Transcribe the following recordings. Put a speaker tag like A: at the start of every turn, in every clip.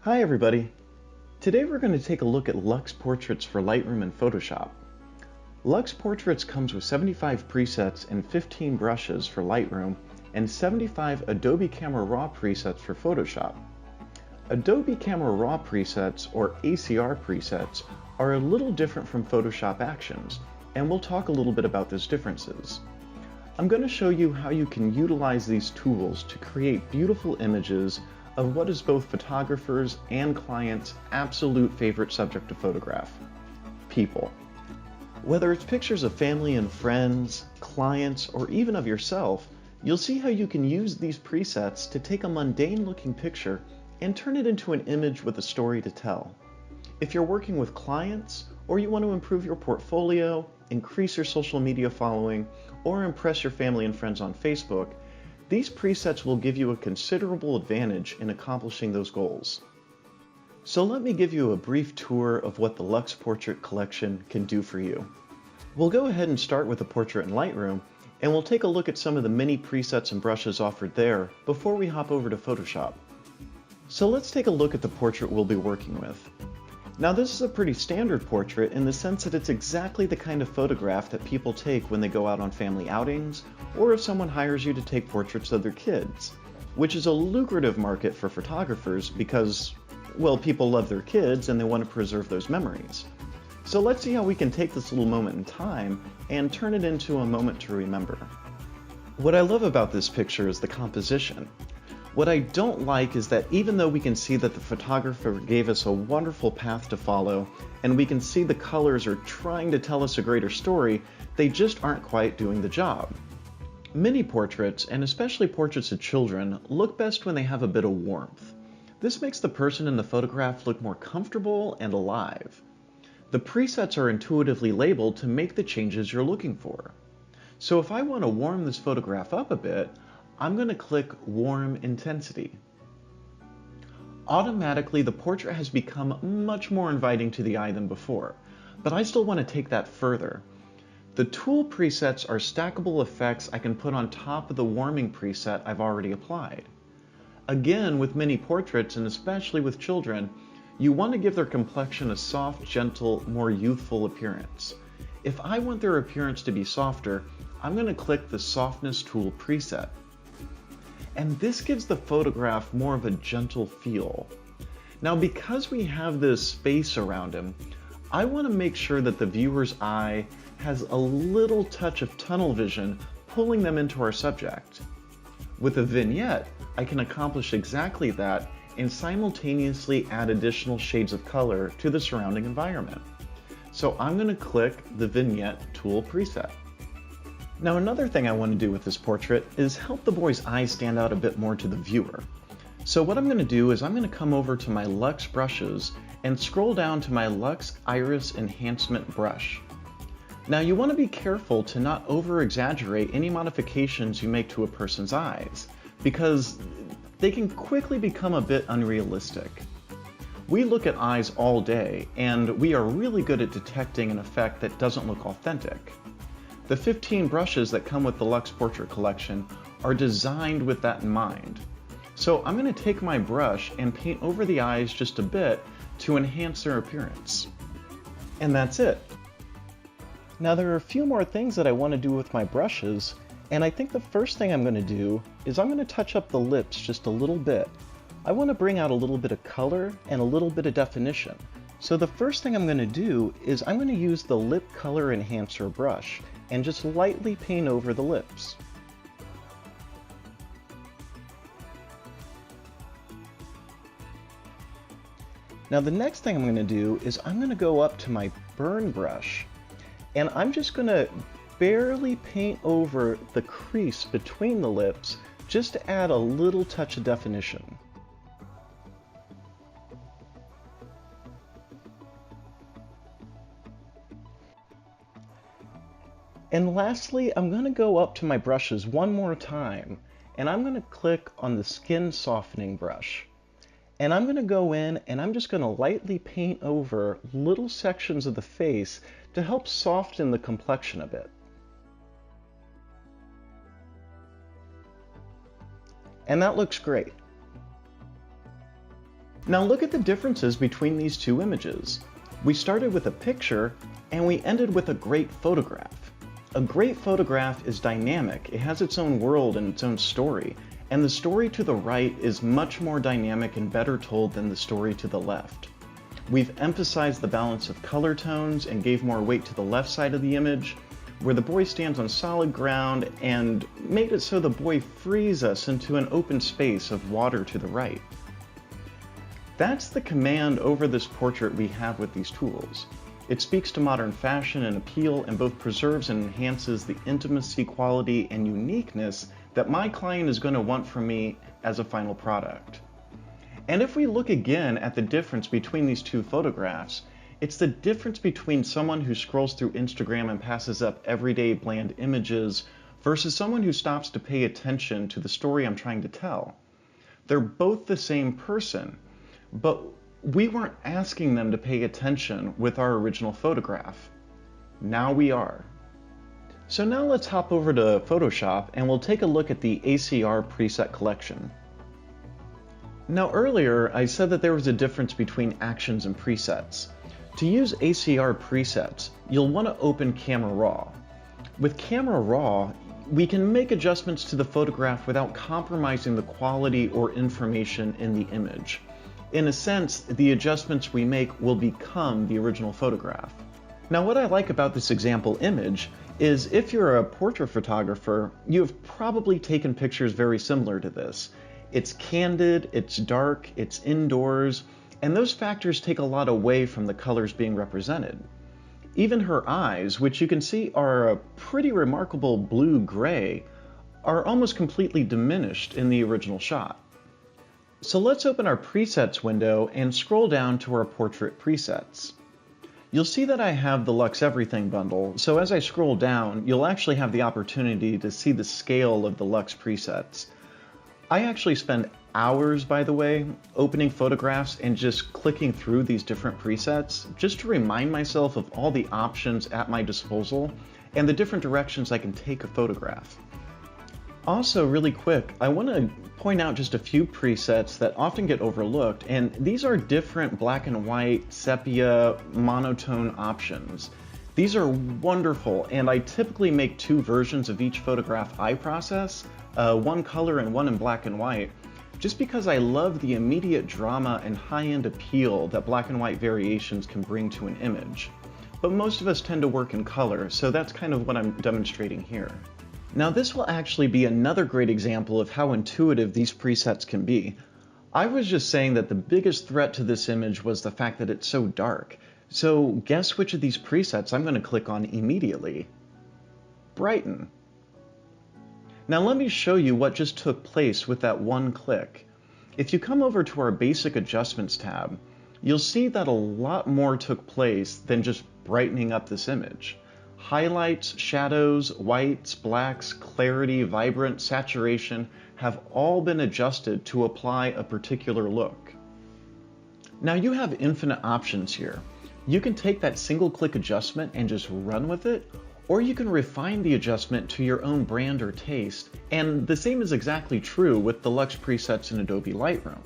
A: Hi everybody! Today we're going to take a look at Luxe Portraits for Lightroom and Photoshop. Luxe Portraits comes with 75 presets and 15 brushes for Lightroom and 75 Adobe Camera Raw presets for Photoshop. Adobe Camera Raw presets, or ACR presets, are a little different from Photoshop Actions, and we'll talk a little bit about those differences. I'm going to show you how you can utilize these tools to create beautiful images of what is both photographers' and clients' absolute favorite subject to photograph: people. Whether it's pictures of family and friends, clients, or even of yourself, you'll see how you can use these presets to take a mundane-looking picture and turn it into an image with a story to tell. If you're working with clients, or you want to improve your portfolio, increase your social media following, or impress your family and friends on Facebook, these presets will give you a considerable advantage in accomplishing those goals. So let me give you a brief tour of what the Luxe Portrait collection can do for you. We'll go ahead and start with the portrait in Lightroom, and we'll take a look at some of the many presets and brushes offered there before we hop over to Photoshop. So let's take a look at the portrait we'll be working with. Now this is a pretty standard portrait in the sense that it's exactly the kind of photograph that people take when they go out on family outings, or if someone hires you to take portraits of their kids, which is a lucrative market for photographers because, well, people love their kids and they want to preserve those memories. So let's see how we can take this little moment in time and turn it into a moment to remember. What I love about this picture is the composition. What I don't like is that even though we can see that the photographer gave us a wonderful path to follow, and we can see the colors are trying to tell us a greater story, they just aren't quite doing the job. Many portraits, and especially portraits of children, look best when they have a bit of warmth. This makes the person in the photograph look more comfortable and alive. The presets are intuitively labeled to make the changes you're looking for. So if I want to warm this photograph up a bit, I'm going to click Warm Intensity. Automatically, the portrait has become much more inviting to the eye than before, but I still want to take that further. The tool presets are stackable effects I can put on top of the warming preset I've already applied. Again, with many portraits, and especially with children, you want to give their complexion a soft, gentle, more youthful appearance. If I want their appearance to be softer, I'm going to click the Softness Tool preset. And this gives the photograph more of a gentle feel. Now, because we have this space around him, I want to make sure that the viewer's eye has a little touch of tunnel vision pulling them into our subject. With a vignette, I can accomplish exactly that and simultaneously add additional shades of color to the surrounding environment. So I'm going to click the Vignette Tool preset. Now another thing I want to do with this portrait is help the boy's eyes stand out a bit more to the viewer. So what I'm going to do is I'm going to come over to my Luxe brushes and scroll down to my Luxe Iris Enhancement brush. Now you want to be careful to not over-exaggerate any modifications you make to a person's eyes, because they can quickly become a bit unrealistic. We look at eyes all day, and we are really good at detecting an effect that doesn't look authentic. The 15 brushes that come with the Luxe Portrait collection are designed with that in mind. So I'm going to take my brush and paint over the eyes just a bit to enhance their appearance. And that's it. Now there are a few more things that I want to do with my brushes, and I think the first thing I'm going to do is I'm going to touch up the lips just a little bit. I want to bring out a little bit of color and a little bit of definition. So the first thing I'm going to do is I'm going to use the Lip Color Enhancer brush and just lightly paint over the lips. Now the next thing I'm going to do is I'm going to go up to my burn brush, and I'm just going to barely paint over the crease between the lips just to add a little touch of definition. And lastly, I'm going to go up to my brushes one more time, and I'm going to click on the Skin Softening brush. And I'm going to go in and I'm just going to lightly paint over little sections of the face to help soften the complexion a bit. And that looks great. Now look at the differences between these two images. We started with a picture and we ended with a great photograph. A great photograph is dynamic, it has its own world and its own story, and the story to the right is much more dynamic and better told than the story to the left. We've emphasized the balance of color tones and gave more weight to the left side of the image, where the boy stands on solid ground, and made it so the boy frees us into an open space of water to the right. That's the command over this portrait we have with these tools. It speaks to modern fashion and appeal and both preserves and enhances the intimacy, quality, and uniqueness that my client is going to want from me as a final product. And if we look again at the difference between these two photographs, it's the difference between someone who scrolls through Instagram and passes up everyday bland images versus someone who stops to pay attention to the story I'm trying to tell. They're both the same person, but we weren't asking them to pay attention with our original photograph. Now we are. So now let's hop over to Photoshop and we'll take a look at the ACR preset collection. Now earlier I said that there was a difference between actions and presets. To use ACR presets, you'll want to open Camera Raw. With Camera Raw, we can make adjustments to the photograph without compromising the quality or information in the image. In a sense, the adjustments we make will become the original photograph. Now what I like about this example image is if you're a portrait photographer, you have probably taken pictures very similar to this. It's candid, it's dark, it's indoors, and those factors take a lot away from the colors being represented. Even her eyes, which you can see are a pretty remarkable blue-gray, are almost completely diminished in the original shot. So let's open our presets window and scroll down to our portrait presets. You'll see that I have the Luxe Everything bundle, so as I scroll down, you'll actually have the opportunity to see the scale of the Luxe presets. I actually spend hours, by the way, opening photographs and just clicking through these different presets just to remind myself of all the options at my disposal and the different directions I can take a photograph. Also, really quick, I want to point out just a few presets that often get overlooked, and these are different black and white, sepia, monotone options. These are wonderful, and I typically make two versions of each photograph I process, one color and one in black and white, just because I love the immediate drama and high-end appeal that black and white variations can bring to an image. But most of us tend to work in color, so that's kind of what I'm demonstrating here. Now this will actually be another great example of how intuitive these presets can be. I was just saying that the biggest threat to this image was the fact that it's so dark. So guess which of these presets I'm going to click on immediately? Brighten. Now let me show you what just took place with that one click. If you come over to our Basic Adjustments tab, you'll see that a lot more took place than just brightening up this image. Highlights, shadows, whites, blacks, clarity, vibrant, saturation have all been adjusted to apply a particular look. Now you have infinite options here. You can take that single click adjustment and just run with it, or you can refine the adjustment to your own brand or taste, and the same is exactly true with the Luxe presets in Adobe Lightroom.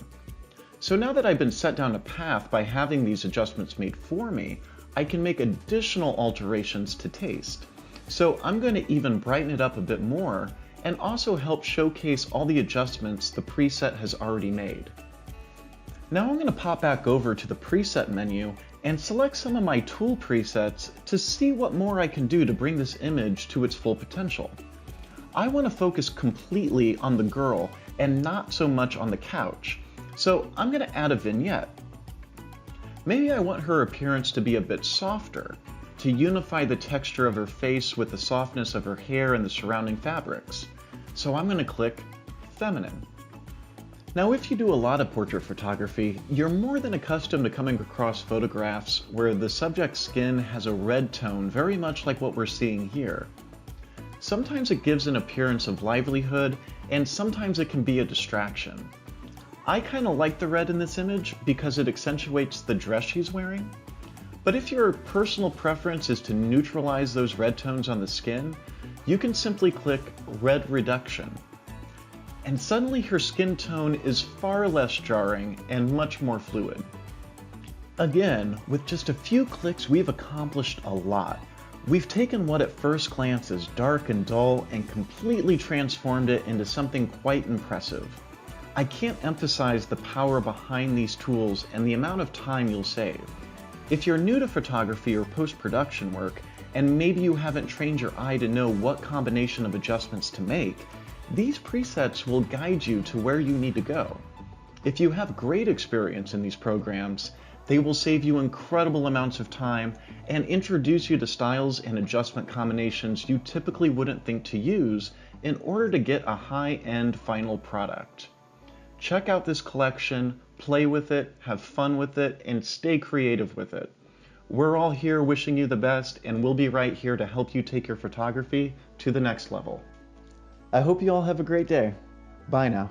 A: So now that I've been set down a path by having these adjustments made for me, I can make additional alterations to taste. So I'm going to even brighten it up a bit more and also help showcase all the adjustments the preset has already made. Now I'm going to pop back over to the preset menu and select some of my tool presets to see what more I can do to bring this image to its full potential. I want to focus completely on the girl and not so much on the couch, so I'm going to add a vignette. Maybe I want her appearance to be a bit softer, to unify the texture of her face with the softness of her hair and the surrounding fabrics. So I'm going to click Feminine. Now if you do a lot of portrait photography, you're more than accustomed to coming across photographs where the subject's skin has a red tone very much like what we're seeing here. Sometimes it gives an appearance of livelihood, and sometimes it can be a distraction. I kind of like the red in this image because it accentuates the dress she's wearing. But if your personal preference is to neutralize those red tones on the skin, you can simply click Red Reduction. and suddenly her skin tone is far less jarring and much more fluid. Again, with just a few clicks, we've accomplished a lot. We've taken what at first glance is dark and dull and completely transformed it into something quite impressive. I can't emphasize the power behind these tools and the amount of time you'll save. If you're new to photography or post-production work, and maybe you haven't trained your eye to know what combination of adjustments to make, these presets will guide you to where you need to go. If you have great experience in these programs, they will save you incredible amounts of time and introduce you to styles and adjustment combinations you typically wouldn't think to use in order to get a high-end final product. Check out this collection, play with it, have fun with it, and stay creative with it. We're all here wishing you the best, and we'll be right here to help you take your photography to the next level. I hope you all have a great day. Bye now.